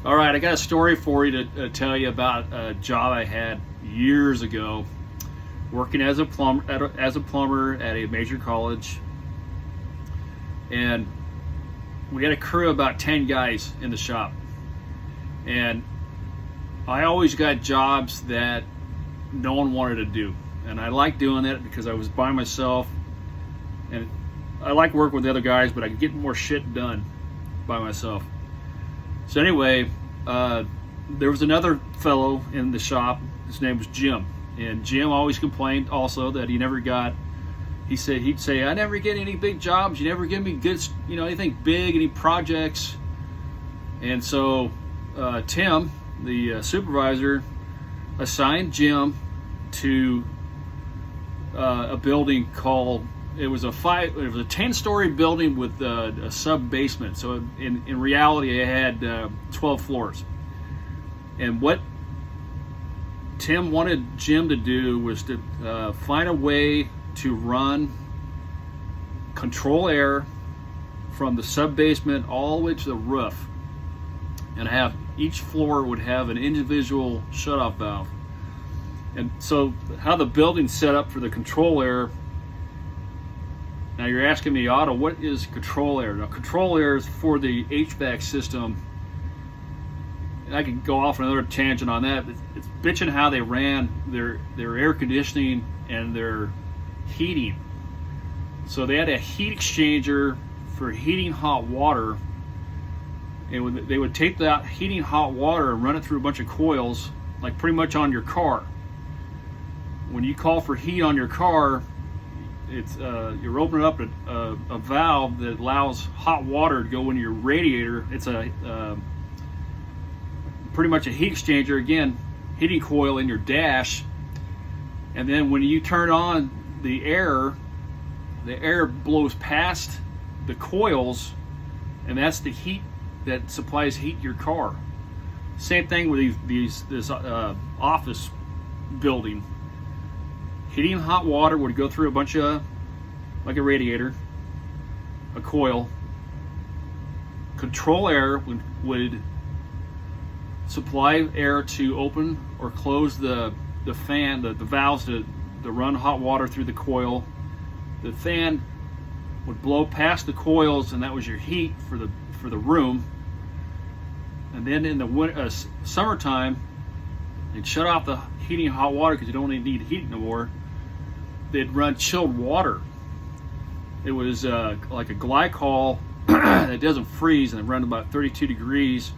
All right, I got a story for you to tell you about a job I had years ago, working as a plumber at a major college, and we had a crew of about 10 guys in the shop, and I always got jobs that no one wanted to do, and I liked doing that because I was by myself, and I like working with the other guys, but I could get more shit done by myself. So anyway, there was another fellow in the shop. His name was Jim, and Jim always complained also that he never got. He'd say, I never get any big jobs. You never give me good, anything big, any projects. And so Tim, the supervisor, assigned Jim to a building called. It was a 10-story building with a sub basement. So in reality, it had 12 floors. And what Tim wanted Jim to do was to find a way to run control air from the sub basement all the way to the roof, and have each floor would have an individual shutoff valve. And so, how the building's set up for the control air. Now you're asking me, Otto, what is control air? Now control air is for the HVAC system. And I could go off on another tangent on that. It's bitching how they ran their air conditioning and their heating. So they had a heat exchanger for heating hot water. And they would take that heating hot water and run it through a bunch of coils, like pretty much on your car. When you call for heat on your car, it's you're opening up a valve that allows hot water to go into your radiator. It's a pretty much a heat exchanger, again, heating coil in your dash. And then when you turn on the air blows past the coils, and that's the heat that supplies heat to your car. Same thing with this office building. Heating hot water would go through a bunch of, like a radiator, a coil. Control air would supply air to open or close the fan, the valves to run hot water through the coil. The fan would blow past the coils, and that was your heat for the room. And then in the summertime, they'd shut off the heating hot water because you don't need heat no more. They'd run chilled water. It was like a glycol that doesn't freeze, and it run about 32 degrees.